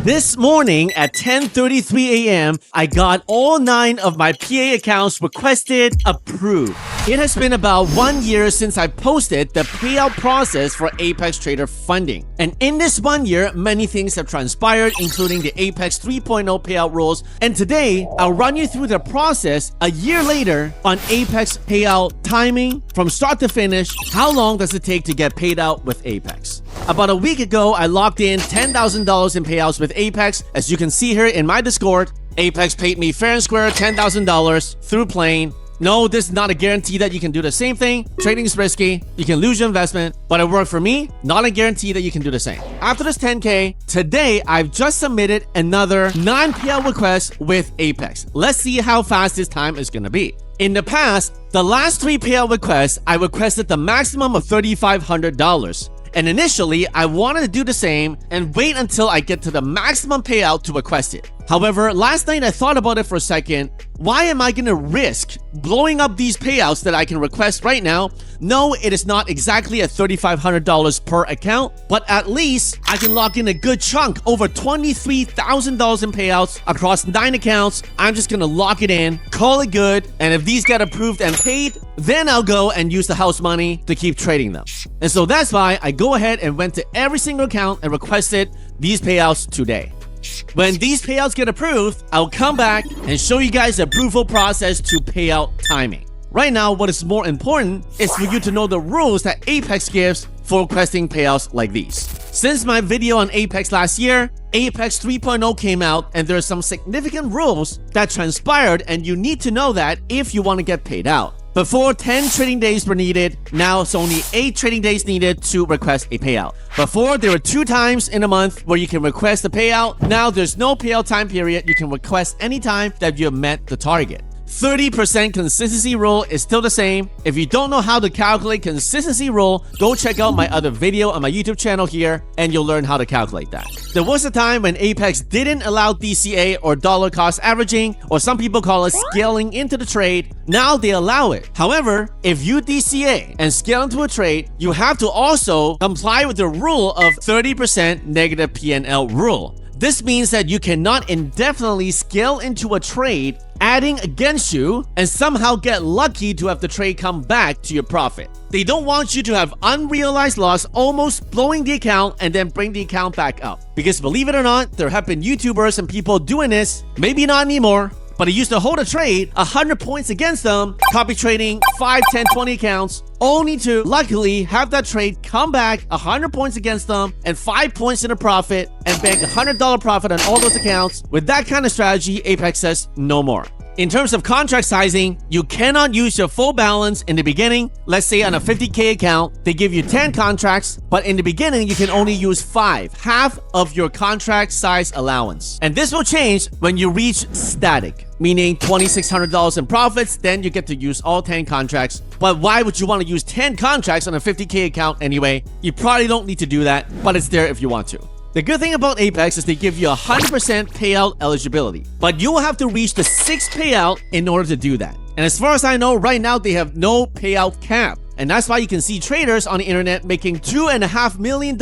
This morning at 10:33 a.m., I got all 9 of my PA accounts requested approved. It has been about 1 year since I posted the payout process for Apex Trader funding. And in this 1 year, many things have transpired, including the Apex 3.0 payout rules. And today, I'll run you through the process a year later on Apex payout timing from start to finish. How long does it take to get paid out with Apex? About a week ago, I locked in $10,000 in payouts with Apex. As you can see here in my Discord, Apex paid me fair and square $10,000 through playing. No, this is not a guarantee that you can do the same thing. Trading is risky. You can lose your investment, but it worked for me. Not a guarantee that you can do the same. After this 10K, today I've just submitted another 9 payout requests with Apex. Let's see how fast this time is going to be. In the past, the last 3 payout requests, I requested the maximum of $3,500. And initially, I wanted to do the same and wait until I get to the maximum payout to request it. However, last night I thought about it for a second. Why am I going to risk blowing up these payouts that I can request right now? No, it is not exactly at $3,500 per account, but at least I can lock in a good chunk, over $23,000 in payouts across 9 accounts. I'm just going to lock it in, call it good, and if these get approved and paid, then I'll go and use the house money to keep trading them. And so that's why I go ahead and went to every single account and requested these payouts today. When these payouts get approved, I'll come back and show you guys the approval process to payout timing. Right now, what is more important is for you to know the rules that Apex gives for requesting payouts like these. Since my video on Apex last year, Apex 3.0 came out and there are some significant rules that transpired, and you need to know that if you want to get paid out. Before, 10 trading days were needed. Now it's only 8 trading days needed to request a payout. Before, there were 2 times in a month where you can request a payout. Now there's no payout time period. You can request anytime that you have met the target. 30% consistency rule is still the same. If you don't know how to calculate consistency rule, go check out my other video on my YouTube channel here and you'll learn how to calculate that. There was a time when Apex didn't allow DCA or dollar cost averaging, or some people call it scaling into the trade. Now they allow it. However, if you DCA and scale into a trade, you have to also comply with the rule of 30% negative P&L rule. This means that you cannot indefinitely scale into a trade, adding against you, and somehow get lucky to have the trade come back to your profit. They don't want you to have unrealized loss, almost blowing the account and then bring the account back up. Because believe it or not, there have been YouTubers and people doing this, maybe not anymore, but it used to hold a trade 100 points against them, copy trading 5, 10, 20 accounts, only to luckily have that trade come back 100 points against them and 5 points in a profit and bank $100 profit on all those accounts. With that kind of strategy, Apex says no more. In terms of contract sizing, you cannot use your full balance in the beginning. Let's say on a 50K account, they give you 10 contracts, but in the beginning, you can only use 5, half of your contract size allowance. And this will change when you reach static, meaning $2,600 in profits, then you get to use all 10 contracts. But why would you want to use 10 contracts on a 50K account anyway? You probably don't need to do that, but it's there if you want to. The good thing about Apex is they give you 100% payout eligibility, but you will have to reach the 6th payout in order to do that. And as far as I know, right now they have no payout cap. And that's why you can see traders on the internet making $2.5 million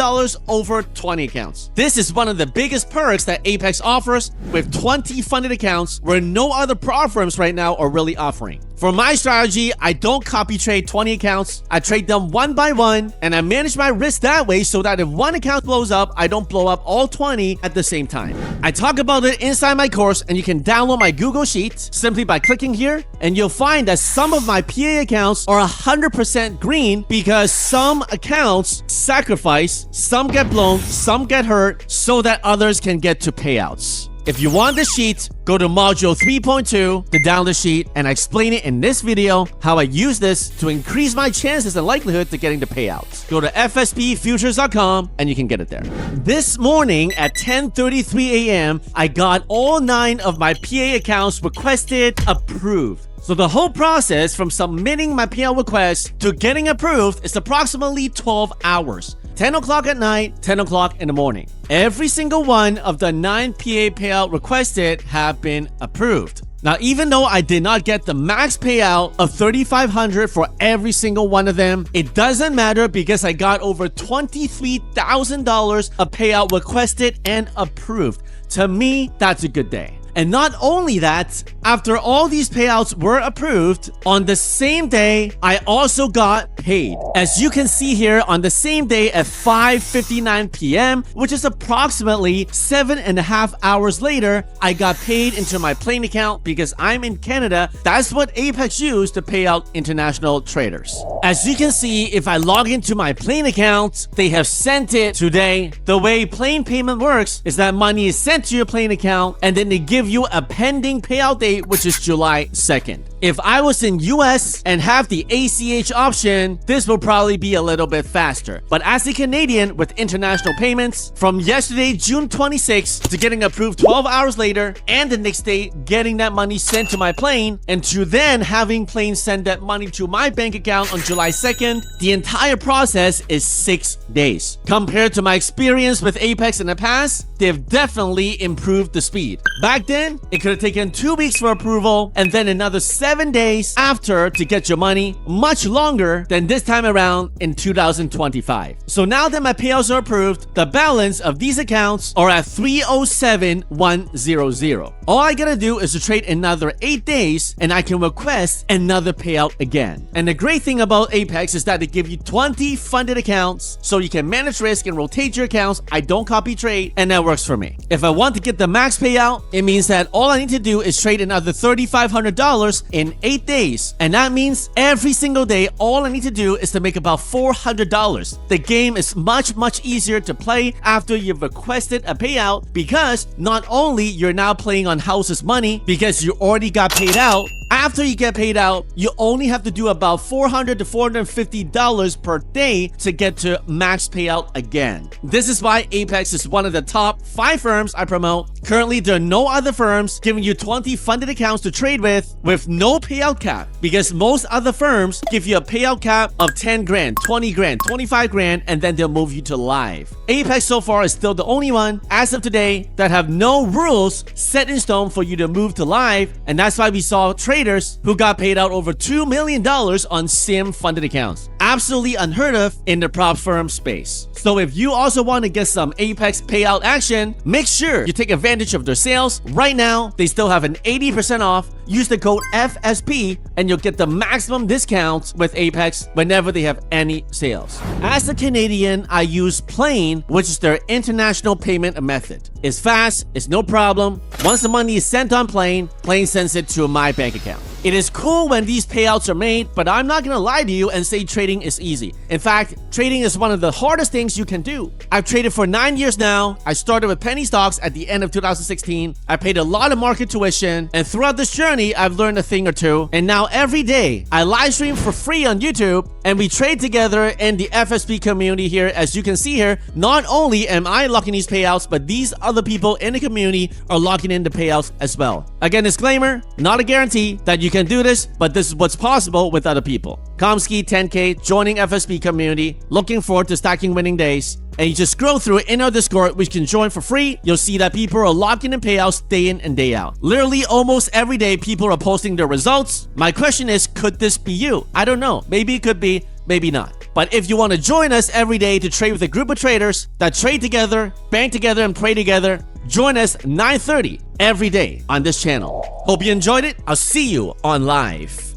over 20 accounts. This is one of the biggest perks that Apex offers, with 20 funded accounts where no other prop firms right now are really offering. For my strategy, I don't copy trade 20 accounts. I trade them one by one, and I manage my risk that way so that if one account blows up, I don't blow up all 20 at the same time. I talk about it inside my course, and you can download my Google Sheets simply by clicking here, and you'll find that some of my PA accounts are 100% green because some accounts sacrifice, some get blown, some get hurt, so that others can get to payouts. If you want the sheet, go to module 3.2 to download the sheet, and I explain it in this video how I use this to increase my chances and likelihood to getting the payouts. Go to fspfutures.com and you can get it there. This morning at 10:33 a.m., I got all 9 of my PA accounts requested approved. So the whole process from submitting my payout request to getting approved is approximately 12 hours. 10 o'clock at night, 10 o'clock in the morning. Every single one of the 9 PA payout requested have been approved. Now, even though I did not get the max payout of $3,500 for every single one of them, it doesn't matter because I got over $23,000 of payout requested and approved. To me, that's a good day. And not only that, after all these payouts were approved, on the same day, I also got paid. As you can see here, on the same day at 5:59 p.m., which is approximately 7.5 hours later, I got paid into my Plane account because I'm in Canada. That's what Apex used to pay out international traders. As you can see, if I log into my Plane account, they have sent it today. The way Plane payment works is that money is sent to your Plane account and then they give you a pending payout date, which is July 2nd. If I was in US and have the ACH option, this will probably be a little bit faster. But as a Canadian with international payments, from yesterday, June 26th, to getting approved 12 hours later, and the next day getting that money sent to my Plane, and to then having Plane send that money to my bank account on July 2nd, the entire process is 6 days. Compared to my experience with Apex in the past, they've definitely improved the speed. Back then, it could have taken 2 weeks for approval and then another 7 days after to get your money, much longer than this time around in 2025. So now that my payouts are approved, the balance of these accounts are at 307,100. All I gotta do is to trade another 8 days and I can request another payout again. And the great thing about Apex is that they give you 20 funded accounts so you can manage risk and rotate your accounts. I don't copy trade, and that works for me. If I want to get the max payout, it means that all I need to do is trade another $3,500 in 8 days. And that means every single day, all I need to do is to make about $400. The game is much easier to play after you've requested a payout because not only you're now playing on house's money because you already got paid out, after you get paid out, you only have to do about $400 to $450 per day to get to max payout again. This is why Apex is one of the top 5 firms I promote. Currently, there are no other firms giving you 20 funded accounts to trade with no payout cap, because most other firms give you a payout cap of 10 grand, 20 grand, 25 grand, and then they'll move you to live. Apex so far is still the only one, as of today, that have no rules set in stone for you to move to live, and that's why we saw traders who got paid out over $2 million on sim funded accounts. Absolutely unheard of in the prop firm space. So if you also want to get some Apex payout action, make sure you take advantage of their sales. Right now, they still have an 80% off. Use the code FSP and you'll get the maximum discounts with Apex whenever they have any sales. As a Canadian, I use Plane, which is their international payment method. It's fast, it's no problem. Once the money is sent on Plane, Plane sends it to my bank account. It is cool when these payouts are made, but I'm not gonna lie to you and say trading is easy. In fact, trading is one of the hardest things you can do. I've traded for 9 years now. I started with penny stocks at the end of 2016. I paid a lot of market tuition, and throughout this journey, I've learned a thing or two. And now every day, I live stream for free on YouTube, and we trade together in the FSP community here. As you can see here, not only am I locking these payouts, but these other people in the community are locking in the payouts as well. Again, disclaimer, not a guarantee that you can do this, but this is what's possible with other people. Komsky 10K, joining FSP community, looking forward to stacking winning days. And you just scroll through in our Discord, which you can join for free. You'll see that people are locking in payouts day in and day out. Literally almost every day, people are posting their results. My question is, could this be you? I don't know. Maybe it could be, maybe not. But if you want to join us every day to trade with a group of traders that trade together, bank together, and pray together, join us 9:30 every day on this channel. Hope you enjoyed it. I'll see you on live.